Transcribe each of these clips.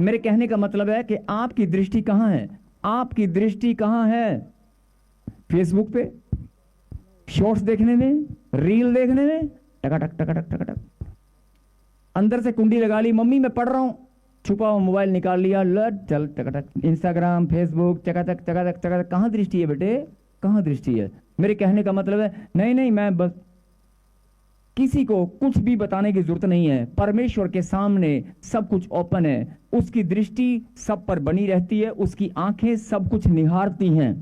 मेरे कहने का मतलब है कि आपकी दृष्टि कहां है? आपकी दृष्टि कहां है? फेसबुक पे शॉर्ट्स देखने में, रील देखने में, टकाटक टकाटक टकाटक, अंदर से कुंडी लगा ली, मम्मी मैं पढ़ रहा हूं, छुपा हुआ मोबाइल निकाल लिया, लट चल टकाटक, इंस्टाग्राम, फेसबुक, चकाचक चकाचक चकाचक। कहां दृष्टि है बेटे? कहां दृष्टि है? मेरे कहने का मतलब है नहीं नहीं, मैं बस किसी को कुछ भी बताने की जरूरत नहीं है। परमेश्वर के सामने सब कुछ ओपन है, उसकी दृष्टि सब पर बनी रहती है, उसकी आंखें सब कुछ निहारती हैं,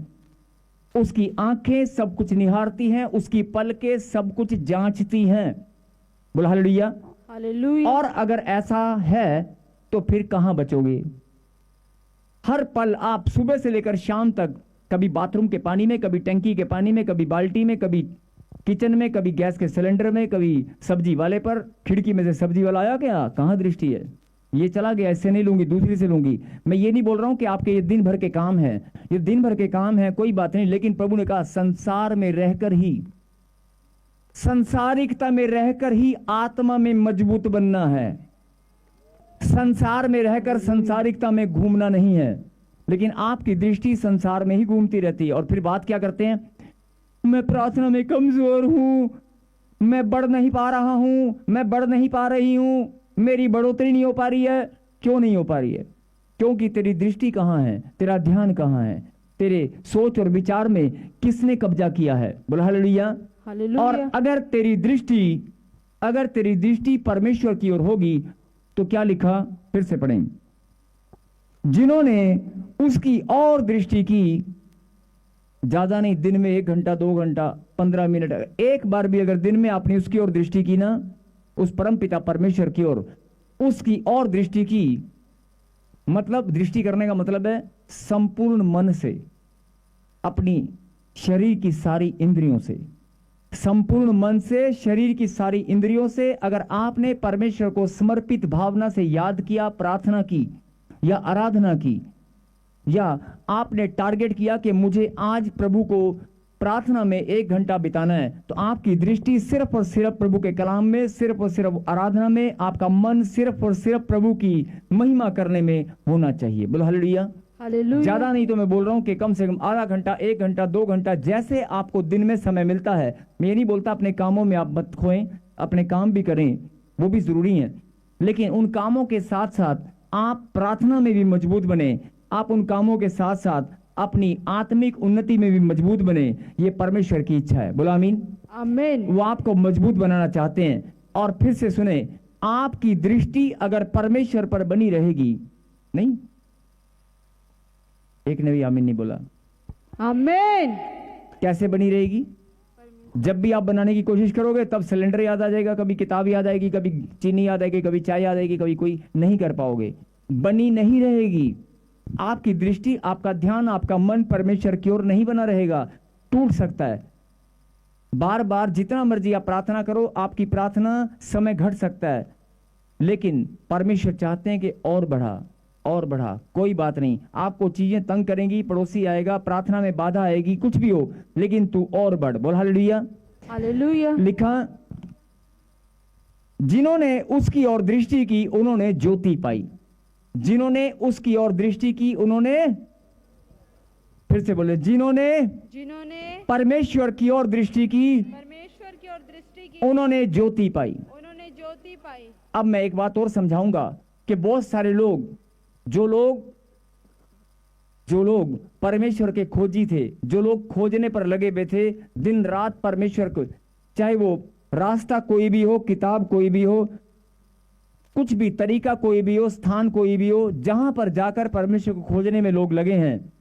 उसकी आंखें सब कुछ निहारती हैं, उसकी पलकें सब कुछ जांचती हैं। बोला हालेलुया। हालेलुया। और अगर ऐसा है तो फिर कहां बचोगे? हर पल आप सुबह से लेकर शाम तक कभी बाथरूम के पानी में, कभी टंकी के पानी में, कभी बाल्टी में, कभी किचन में, कभी गैस के सिलेंडर में, कभी सब्जी वाले पर, खिड़की में से सब्जी वाला आया क्या? कहां दृष्टि है? ये चला गया, इससे नहीं लूंगी, दूसरी से लूंगी। मैं ये नहीं बोल रहा हूं कि आपके ये दिन भर के काम है, ये दिन भर के काम है, कोई बात नहीं, लेकिन प्रभु ने कहा संसार में रहकर ही, संसारिकता में रहकर ही आत्मा में मजबूत बनना है। संसार में रहकर संसारिकता में घूमना नहीं है। लेकिन आपकी दृष्टि संसार में ही घूमती रहती है। और फिर बात क्या करते हैं? मैं प्रार्थना में कमजोर हूं, मैं बढ़ नहीं पा रहा हूं, मैं बढ़ नहीं पा रही हूं, मेरी बढ़ोतरी नहीं हो पा रही है। क्यों नहीं हो पा रही है? क्योंकि तेरी दृष्टि कहां है, तेरा ध्यान कहां है, तेरे सोच और विचार में किसने कब्जा किया है? बोला हालेलुया। और अगर तेरी दृष्टि परमेश्वर की ओर होगी तो क्या लिखा? फिर से पढ़ें, जिन्होंने उसकी और दृष्टि की, ज्यादा नहीं, दिन में 1 घंटा 2 घंटा 15 मिनट, एक बार भी अगर दिन में आपने उसकी ओर दृष्टि की ना, उस परम पिता परमेश्वर की ओर उसकी और दृष्टि की, मतलब दृष्टि करने का मतलब है संपूर्ण मन से, अपनी शरीर की सारी इंद्रियों से, संपूर्ण मन से, शरीर की सारी इंद्रियों से अगर आपने परमेश्वर को समर्पित भावना से याद किया, प्रार्थना की या आराधना की, या आपने टारगेट किया कि मुझे आज प्रभु को प्रार्थना में 1 घंटा बिताना है, तो आपकी दृष्टि सिर्फ और सिर्फ प्रभु के कलाम में, सिर्फ और सिर्फ आराधना में, आपका मन सिर्फ और सिर्फ प्रभु की महिमा करने में होना चाहिए। बोलो हालेलुया। ज्यादा नहीं तो मैं बोल रहा हूं कि कम से कम आधा घंटा, 1 घंटा, 2 घंटा, जैसे आपको दिन में समय मिलता है। मैं ये नहीं बोलता अपने कामों में आप मत खोएं, अपने काम भी करें, वो भी जरूरी है, लेकिन उन कामों के साथ साथ आप प्रार्थना में भी मजबूत बने, आप उन कामों के साथ साथ अपनी आत्मिक उन्नति में भी मजबूत बने। ये परमेश्वर की इच्छा है। बोला आमीन। आमीन। वो आपको मजबूत बनाना चाहते हैं। और फिर से सुने, आपकी दृष्टि अगर परमेश्वर पर बनी रहेगी, नहीं, एक ने भी आमीन नहीं बोला। आमीन। कैसे बनी रहेगी? जब भी आप बनाने की कोशिश करोगे तब सिलेंडर याद आ जाएगा, कभी किताब याद आएगी, कभी चीनी याद आएगी, कभी चाय याद आएगी, कभी कोई, नहीं कर पाओगे, बनी नहीं रहेगी। आपकी दृष्टि, आपका ध्यान, आपका मन परमेश्वर की ओर नहीं बना रहेगा, टूट सकता है। बार बार जितना मर्जी आप प्रार्थना करो, आपकी प्रार्थना समय घट सकता है, लेकिन परमेश्वर चाहते हैं कि और बढ़ा, और बढ़ा। कोई बात नहीं, आपको चीजें तंग करेंगी, पड़ोसी आएगा, प्रार्थना में बाधा आएगी, कुछ भी हो, लेकिन तू और बढ़। बोल हालेलुया। हालेलुया। लिखा, जिन्होंने उसकी ओर दृष्टि की उन्होंने ज्योति पाई। जिन्होंने उसकी ओर दृष्टि की उन्होंने, फिर से बोले, जिन्होंने परमेश्वर की ओर दृष्टि की उन्होंने ज्योति पाई। अब मैं एक बात और समझाऊंगा कि बहुत सारे लोग, जो लोग परमेश्वर के खोजी थे, जो लोग खोजने पर लगे हुए थे दिन रात परमेश्वर को, चाहे वो रास्ता कोई भी हो, किताब कोई भी हो, कुछ भी तरीका कोई भी हो, स्थान कोई भी हो, जहां पर जाकर परमेश्वर को खोजने में लोग लगे हैं,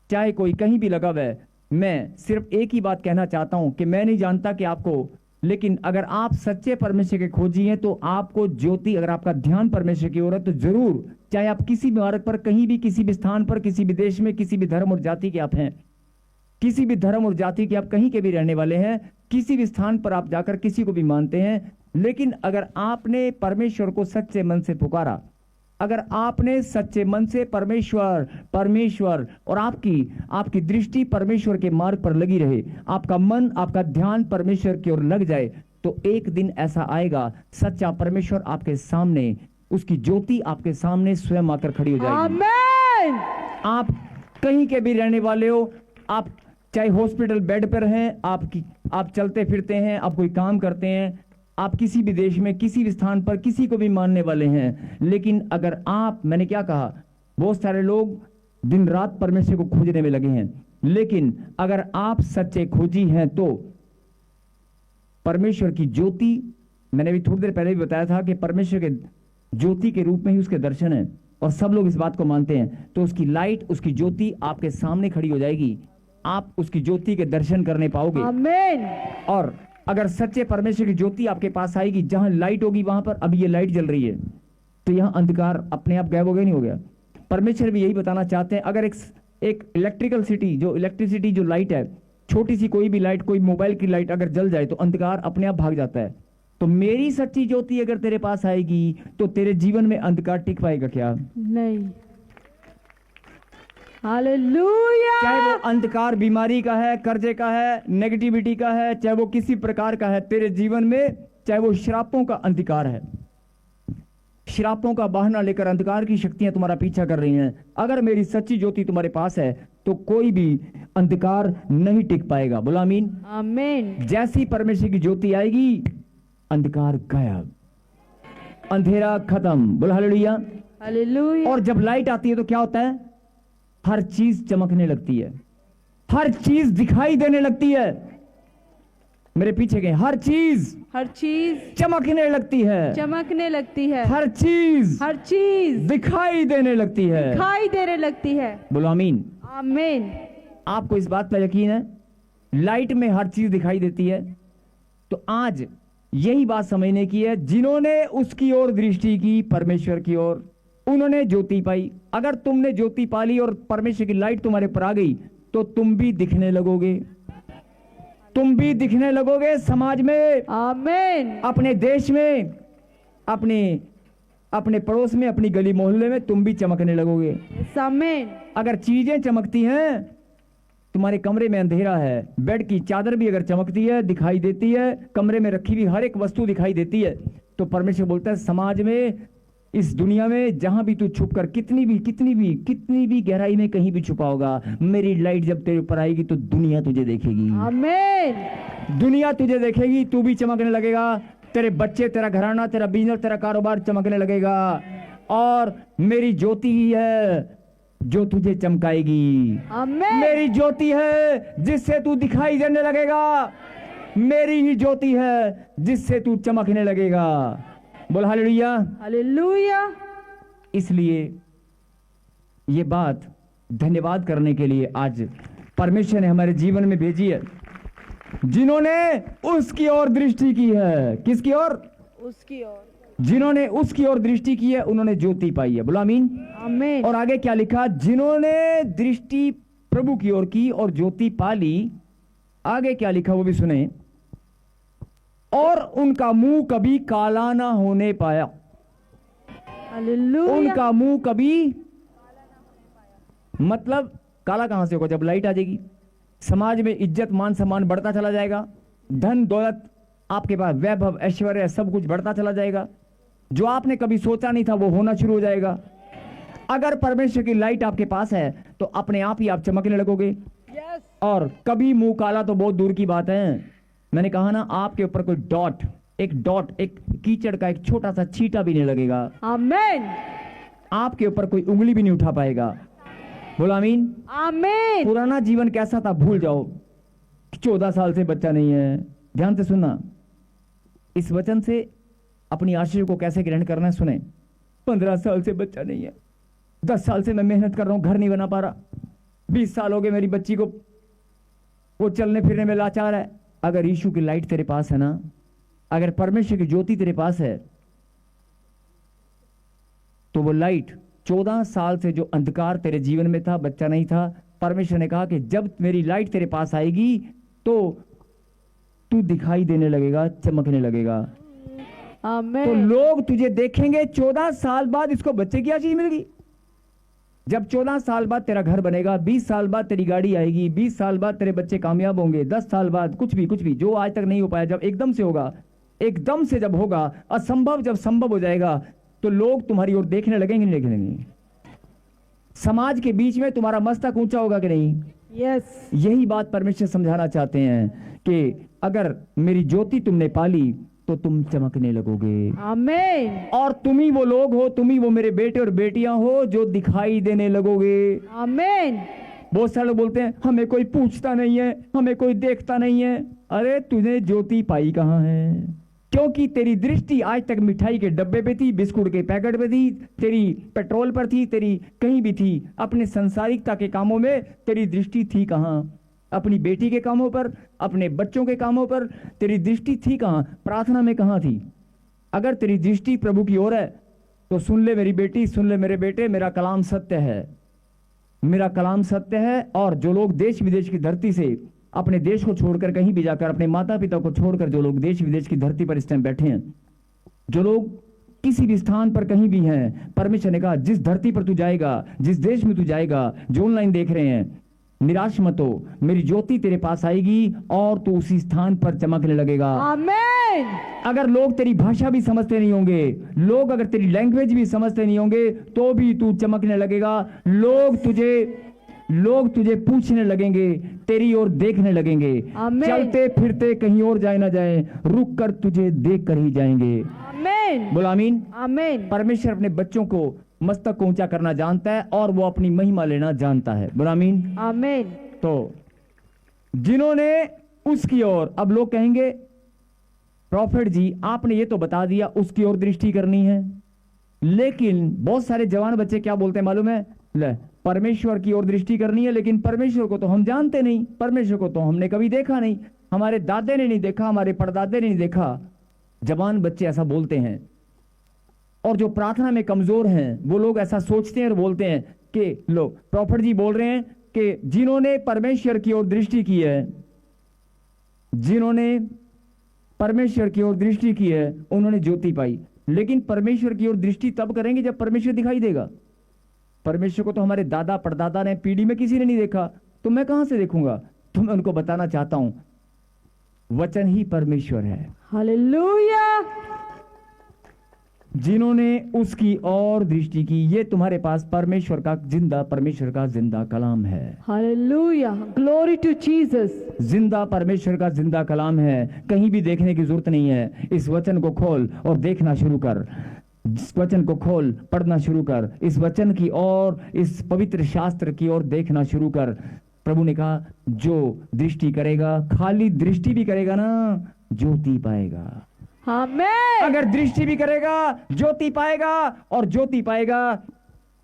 चाहे कोई कहीं भी लगा हुआ है, मैं सिर्फ एक ही बात कहना चाहता हूं कि मैं नहीं जानता कि आपको, लेकिन अगर आप सच्चे परमेश्वर के खोजी हैं तो आपको ज्योति, अगर आपका ध्यान परमेश्वर की ओर है तो जरूर, चाहे आप किसी भी मार्ग पर, कहीं भी, किसी भी स्थान पर, किसी भी देश में, किसी भी धर्म और जाति के आप हैं, किसी भी धर्म और जाति के आप कहीं के भी रहने वाले हैं, किसी भी स्थान पर आप जाकर किसी को भी मानते हैं, लेकिन अगर आपने परमेश्वर को सच्चे मन से पुकारा, अगर आपने सच्चे मन से परमेश्वर और आपकी दृष्टि परमेश्वर के मार्ग पर लगी रहे, आपका मन, आपका ध्यान परमेश्वर की ओर लग जाए, तो एक दिन ऐसा आएगा, सच्चा परमेश्वर आपके सामने उसकी ज्योति आपके सामने स्वयं आकर खड़ी हो जाएगी। आमेन। आप कहीं के भी रहने वाले हो, आप चाहे हॉस्पिटल बेड पर हैं, आप चलते फिरते हैं, आप कोई काम करते हैं, आप किसी भी देश में किसी भी स्थान पर किसी को भी मानने वाले हैं, लेकिन अगर आप, मैंने क्या कहा, बहुत सारे लोग दिन रात परमेश्वर को खोजने में लगे हैं, लेकिन अगर आप सच्चे खोजी हैं तो परमेश्वर की ज्योति, मैंने अभी थोड़ी देर पहले भी बताया था कि परमेश्वर के ज्योति के रूप में ही उसके दर्शन है, और सब लोग इस बात को मानते हैं, तो उसकी लाइट, उसकी ज्योति आपके सामने खड़ी हो जाएगी, आप उसकी ज्योति के दर्शन करने पाओगे। आमेन। और अगर सच्चे परमेश्वर की ज्योति आपके पास आएगी, जहां लाइट होगी वहां पर, अभी ये लाइट जल रही है तो यहां अंधकार अपने आप गायब हो गया, नहीं हो गया। परमेश्वर भी यही बताना चाहते हैं, अगर एक इलेक्ट्रिसिटी जो लाइट है, छोटी सी कोई भी लाइट, कोई मोबाइल की लाइट अगर जल जाए तो अंधकार अपने आप भाग जाता है। तो मेरी सच्ची ज्योति अगर तेरे पास आएगी तो तेरे जीवन में अंधकार टिक पाएगा क्या? नहीं। हालेलुया। चाहे वो अंधकार बीमारी का है, कर्जे का है, नेगेटिविटी का है, चाहे वो किसी प्रकार का है तेरे जीवन में, चाहे वो श्रापों का अंधकार है, श्रापों का बहाना लेकर अंधकार की शक्तियां तुम्हारा पीछा कर रही हैं, अगर मेरी सच्ची ज्योति तुम्हारे पास है तो कोई भी अंधकार नहीं टिक पाएगा। बोलो आमीन। आमेन। जैसी परमेश्वर की ज्योति आएगी, अंधकार गायब, अंधेरा खत्म। बोलो हालेलुया। हालेलुया। और जब लाइट आती है तो क्या होता है? हर चीज चमकने लगती है, हर चीज दिखाई देने लगती है। मेरे पीछे गए, हर चीज चमकने लगती है, चमकने लगती है, हर चीज दिखाई देने लगती है, दिखाई देने लगती है। बोलो आमीन। आमीन। आपको इस बात पर यकीन है? लाइट में हर चीज दिखाई देती है। तो आज यही बात समझने की है, जिन्होंने उसकी ओर दृष्टि की, परमेश्वर की ओर, उन्होंने ज्योति पाई। अगर तुमने ज्योति पाली और परमेश्वर की लाइट तुम्हारे पर आ गई तो तुम भी दिखने लगोगे, तुम भी दिखने लगोगे समाज में, आमीन। अपने देश में, अपने पड़ोस में, अपनी गली मोहल्ले में तुम भी चमकने लगोगे। आमीन। अगर चीजें चमकती हैं, तुम्हारे कमरे में अंधेरा है, बेड की चादर भी अगर चमकती है, दिखाई देती है, कमरे में रखी हुई हर एक वस्तु दिखाई देती है, तो परमेश्वर बोलता है समाज में, इस दुनिया में जहां भी तू छुप कर कितनी भी गहराई में कहीं भी छुपा होगा, मेरी लाइट जब तेरे ऊपर आएगी तो दुनिया तुझे देखेगी। आमीन। दुनिया तुझे देखेगी, तू भी चमकने लगेगा, तेरे बच्चे, तेरा घराना, तेरा बिजनेस, तेरा कारोबार चमकने लगेगा। और मेरी ज्योति ही है जो तुझे चमकाएगी। आमीन। मेरी ज्योति है जिससे तू दिखाई देने लगेगा, मेरी ही ज्योति है जिससे तू चमकने लगेगा। बोल हालेलुया। हालेलुया। इसलिए ये बात धन्यवाद करने के लिए आज परमेश्वर ने हमारे जीवन में भेजी है, जिन्होंने उसकी ओर दृष्टि की है। किसकी ओर? उसकी ओर। जिन्होंने उसकी ओर दृष्टि की है उन्होंने ज्योति पाई है। बोलो आमीन। आमीन। और आगे क्या लिखा? जिन्होंने दृष्टि प्रभु की ओर की और ज्योति पाली, आगे क्या लिखा वो भी सुने, और उनका मुंह कभी काला ना होने पाया। हालेलुया। उनका मुंह कभी, मतलब काला कहां से होगा? जब लाइट आ जाएगी, समाज में इज्जत मान सम्मान बढ़ता चला जाएगा, धन दौलत आपके पास, वैभव ऐश्वर्य सब कुछ बढ़ता चला जाएगा, जो आपने कभी सोचा नहीं था वो होना शुरू हो जाएगा। अगर परमेश्वर की लाइट आपके पास है तो अपने आप ही आप चमकने लगोगे। और कभी मुंह काला तो बहुत दूर की बात है। मैंने कहा ना, आपके ऊपर कोई डॉट, एक कीचड़ का एक छोटा सा छींटा भी नहीं लगेगा। आमीन। आपके ऊपर कोई उंगली भी नहीं उठा पाएगा। बोला आमीन। आमीन। पुराना जीवन कैसा था भूल जाओ। 14 साल से बच्चा नहीं है, ध्यान से सुनना, इस वचन से अपनी आशीष को कैसे ग्रहण करना है सुने। 15 साल से बच्चा नहीं है, 10 साल से मैं मेहनत कर रहा हूं, घर नहीं बना पा रहा, 20 साल हो गए मेरी बच्ची को, वो चलने फिरने में लाचार है। अगर यीशु की लाइट तेरे पास है ना, अगर परमेश्वर की ज्योति तेरे पास है, तो वो लाइट 14 साल से जो अंधकार तेरे जीवन में था, बच्चा नहीं था, परमेश्वर ने कहा कि जब मेरी लाइट तेरे पास आएगी तो तू दिखाई देने लगेगा, चमकने लगेगा। आमीन। तो लोग तुझे देखेंगे। 14 साल बाद इसको बच्चे की क्या चीज मिल गई? जब 14 साल बाद तेरा घर बनेगा, 20 साल बाद तेरी गाड़ी आएगी, 20 साल बाद तेरे बच्चे कामयाब होंगे, 10 साल बाद कुछ भी जो आज तक नहीं हो पाया, जब एकदम से होगा, एकदम से जब होगा, असंभव जब संभव हो जाएगा, तो लोग तुम्हारी ओर देखने लगेंगे नहीं लगेंगे? समाज के बीच में तुम्हारा मस्तक ऊंचा होगा कि नहीं? यस। यही बात परमेश्वर समझाना चाहते हैं कि अगर मेरी ज्योति तुमने पाली तो तुम चमकने लगोगे। आमीन। और तुम ही वो लोग हो, तुम ही वो मेरे बेटे और बेटियां हो जो दिखाई देने लगोगे। आमीन। बहुत सारे लोग बोलते हैं हमें कोई पूछता नहीं है, हमें कोई देखता नहीं है। अरे तुझे ज्योति पाई कहां है? क्योंकि तेरी दृष्टि आज तक मिठाई के डब्बे पे थी, बिस्कुट के पैकेट पे थी, तेरी पेट्रोल पर थी, तेरी कहीं भी थी। अपने संसारिकता के कामों में तेरी दृष्टि थी कहां? अपनी बेटी के कामों पर, अपने बच्चों के कामों पर तेरी दृष्टि थी कहां? प्रार्थना में कहां थी? अगर तेरी दृष्टि प्रभु की ओर है तो सुन ले मेरी बेटी, सुन ले मेरे बेटे, मेरा कलाम सत्य है, मेरा कलाम सत्य है। और जो लोग देश विदेश की धरती से अपने देश को छोड़कर कहीं भी जाकर, अपने माता पिता को छोड़कर जो लोग देश विदेश की धरती पर इस टाइम बैठे हैं, जो लोग किसी भी स्थान पर कहीं भी हैं, परमेश्वर ने कहा जिस धरती पर तू जाएगा, जिस देश में तू जाएगा, जो ऑनलाइन देख रहे हैं, निराश मत हो, मेरी ज्योति तेरे पास आएगी और तू उसी स्थान पर चमकने लगेगा। आमीन। अगर लोग तेरी भाषा भी समझते नहीं होंगे, लोग अगर तेरी लैंग्वेज भी समझते नहीं होंगे, तो भी तू चमकने लगेगा। लोग तुझे पूछने लगेंगे, तेरी ओर देखने लगेंगे। आमीन। चलते फिरते कहीं और जाए ना जाए, रुक कर तुझे देख कर ही जाएंगे। आमीन। बोल आमीन। आमीन। परमेश्वर अपने बच्चों को मस्तक को ऊंचा करना जानता है और वो अपनी महिमा लेना जानता है। बोल आमीन। आमीन। तो जिन्होंने उसकी ओर, अब लोग कहेंगे प्रॉफिट जी आपने ये तो बता दिया उसकी ओर दृष्टि करनी है, लेकिन बहुत सारे जवान बच्चे क्या बोलते हैं मालूम है? ले परमेश्वर की ओर दृष्टि करनी है, लेकिन परमेश्वर को तो हम जानते नहीं, परमेश्वर को तो हमने कभी देखा नहीं, हमारे दादे ने नहीं देखा, हमारे परदादे ने नहीं देखा। जवान बच्चे ऐसा बोलते हैं। और जो प्रार्थना में कमजोर हैं वो लोग ऐसा सोचते हैं और बोलते हैं कि लोग प्रॉफिट जी बोल रहे हैं कि जिन्होंने परमेश्वर की ओर दृष्टि की है, जिन्होंने परमेश्वर की ओर दृष्टि की है, उन्होंने ज्योति पाई। लेकिन परमेश्वर की ओर दृष्टि तब करेंगे जब परमेश्वर दिखाई देगा। परमेश्वर को तो हमारे दादा परदादा ने, पीढ़ी में किसी ने नहीं देखा, तो मैं कहां से देखूंगा? तो मैं उनको बताना चाहता हूं वचन ही परमेश्वर है। हालेलुया। जिन्होंने उसकी ओर दृष्टि की, ये तुम्हारे पास परमेश्वर का जिंदा कलाम है। हालेलुया। Glory to Jesus. जिंदा परमेश्वर का जिंदा कलाम है। कहीं भी देखने की जरूरत नहीं है। इस वचन को खोल और देखना शुरू कर, इस वचन को खोल, पढ़ना शुरू कर, इस वचन की ओर, इस पवित्र शास्त्र की ओर देखना शुरू कर। प्रभु ने कहा जो दृष्टि करेगा, खाली दृष्टि भी करेगा ना, ज्योति पाएगा। आमीन। अगर दृष्टि भी करेगा ज्योति पाएगा, और ज्योति पाएगा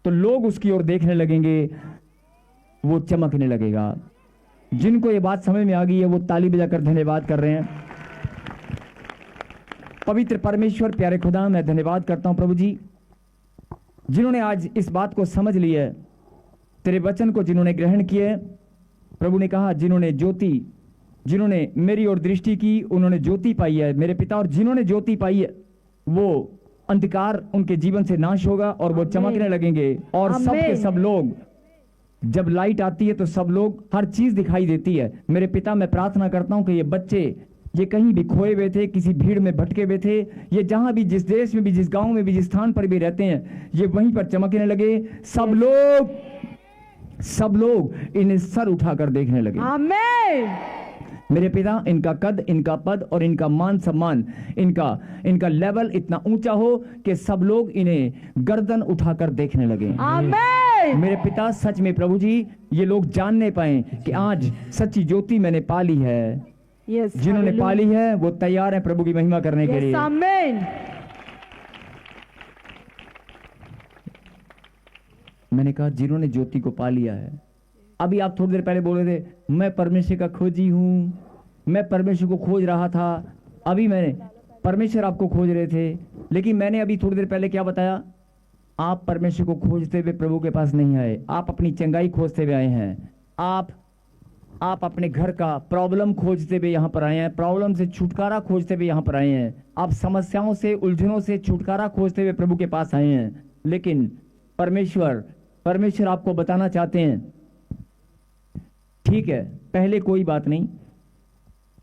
तो लोग उसकी ओर देखने लगेंगे, वो चमकने लगेगा। जिनको ये बात समझ में आ गई है वो ताली बजाकर धन्यवाद कर रहे हैं। पवित्र परमेश्वर, प्यारे खुदा, मैं धन्यवाद करता हूं प्रभु जी, जिन्होंने आज इस बात को समझ लिया है, तेरे वचन को जिन्होंने ग्रहण किए। प्रभु ने कहा जिन्होंने मेरी ओर दृष्टि की उन्होंने ज्योति पाई है मेरे पिता, और जिन्होंने ज्योति पाई है वो अंधकार उनके जीवन से नाश होगा और वो चमकने लगेंगे। और सब के सब लोग, जब लाइट आती है तो सब लोग, हर चीज दिखाई देती है। मेरे पिता, मैं प्रार्थना करता हूं कि ये बच्चे, ये कहीं भी खोए हुए थे, किसी भीड़ में भटके हुए थे, ये जहां भी, जिस देश में भी, जिस गांव में भी, जिस स्थान पर भी रहते हैं, ये वहीं पर चमकने लगे। सब लोग इन्हें सर उठाकर देखने लगे। आमीन। मेरे पिता, इनका कद, इनका पद और इनका मान सम्मान, इनका लेवल इतना ऊंचा हो कि सब लोग इन्हें गर्दन उठाकर देखने लगे। आमीन। मेरे पिता, सच में प्रभु जी, ये लोग जानने पाए कि आज सच्ची ज्योति मैंने पाली है। यस। जिन्होंने पाली है वो तैयार है प्रभु की महिमा करने के लिए। आमीन। मैंने कहा जिन्होंने ज्योति को पा लिया है। अभी आप थोड़ी देर पहले बोल रहे थे मैं परमेश्वर का खोजी हूं, मैं परमेश्वर को खोज रहा था। अभी मैंने, परमेश्वर आपको खोज रहे थे, लेकिन मैंने अभी थोड़ी देर पहले क्या बताया? आप परमेश्वर को खोजते हुए प्रभु के पास नहीं आए, आप अपनी चंगाई खोजते हुए आए हैं। आप अपने घर का प्रॉब्लम खोजते हुए यहाँ पर आए हैं, प्रॉब्लम से छुटकारा खोजते हुए यहाँ पर आए हैं। आप समस्याओं से, उलझनों से छुटकारा खोजते हुए प्रभु के पास आए हैं। लेकिन परमेश्वर आपको बताना चाहते हैं, ठीक है, पहले कोई बात नहीं,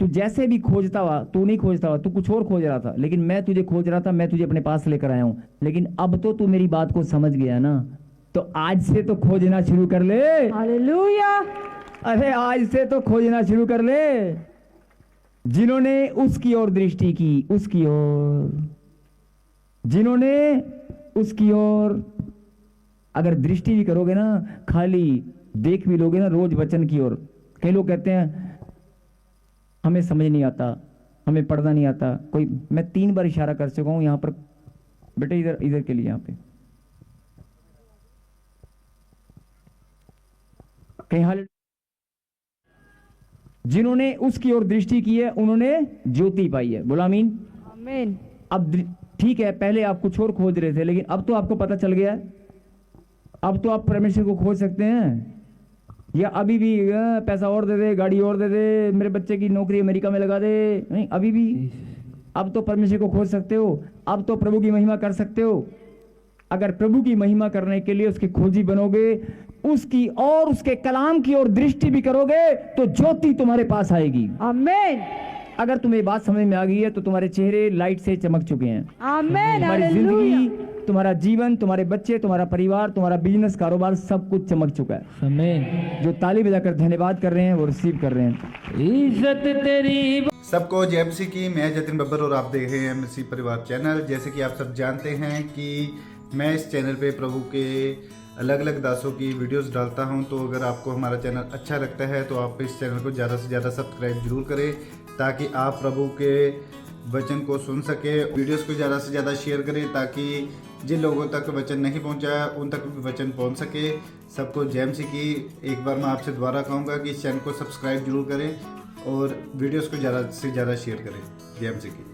तू जैसे भी खोजता हुआ, तू नहीं खोजता हुआ, तू कुछ और खोज रहा था, लेकिन मैं तुझे खोज रहा था, मैं तुझे अपने पास लेकर आया हूं। लेकिन अब तो तू मेरी बात को समझ गया ना, तो आज से तो खोजना शुरू कर ले। हालेलुया। अरे आज से तो खोजना शुरू कर ले। जिन्होंने उसकी ओर दृष्टि की, उसकी ओर, जिन्होंने उसकी ओर, अगर दृष्टि भी करोगे ना, खाली देख भी लोगे ना रोज वचन की ओर। कई लोग कहते हैं हमें समझ नहीं आता, हमें पढ़ना नहीं आता। कोई, मैं 3 बार इशारा कर चुका हूं यहां पर, बेटे इधर इधर के लिए, यहां पे कहीं हाल। जिन्होंने उसकी ओर दृष्टि की है उन्होंने ज्योति पाई है। बोला आमीन। आमीन। अब ठीक है, पहले आप कुछ और खोज रहे थे, लेकिन अब तो आपको पता चल गया है। अब तो आप परमेश्वर को खोज सकते हैं। या अभी भी पैसा और दे दे, गाड़ी और दे दे, मेरे बच्चे की नौकरी अमेरिका में लगा दे, नहीं, अभी भी अब तो परमेश्वर को खोज सकते हो। अब तो प्रभु की महिमा कर सकते हो। अगर प्रभु की महिमा करने के लिए उसके खोजी बनोगे, उसकी और उसके कलाम की ओर दृष्टि भी करोगे, तो ज्योति तुम्हारे पास आएगी। आमीन। अगर तुम्हें बात समझ में आ गई है तो तुम्हारे चेहरे लाइट से चमक चुके हैं। आमीन। तुम्हारी हालेलुया। जिंदगी, तुम्हारा जीवन, तुम्हारे बच्चे, तुम्हारा परिवार, तुम्हारा बिजनेस, कारोबार, सब कुछ चमक चुका है। आमीन। जो ताली बजाकर धन्यवाद कर रहे हैं वो रिसीव कर रहे हैं। इज्जत तेरी। सबको जय मसीह की। मैं जतिन बब्बर और आप देख रहे हैं मसीह परिवार चैनल। जैसे कि आप सब जानते हैं कि मैं इस चैनल पे प्रभु के अलग अलग दासों की वीडियोस डालता हूं, तो अगर आपको हमारा चैनल अच्छा लगता है तो आप इस चैनल को ज़्यादा से ज़्यादा सब्सक्राइब जरूर करें, ताकि आप प्रभु के वचन को सुन सके। वीडियोस को ज़्यादा से ज़्यादा शेयर करें, ताकि जिन लोगों तक वचन नहीं पहुंचा उन तक भी वचन पहुंच सके। सबको जय मसीह की। एक बार मैं आपसे दोबारा कहूँगा कि इस चैनल को सब्सक्राइब जरूर करें और वीडियोस को ज़्यादा से ज़्यादा शेयर करें। जय मसीह की।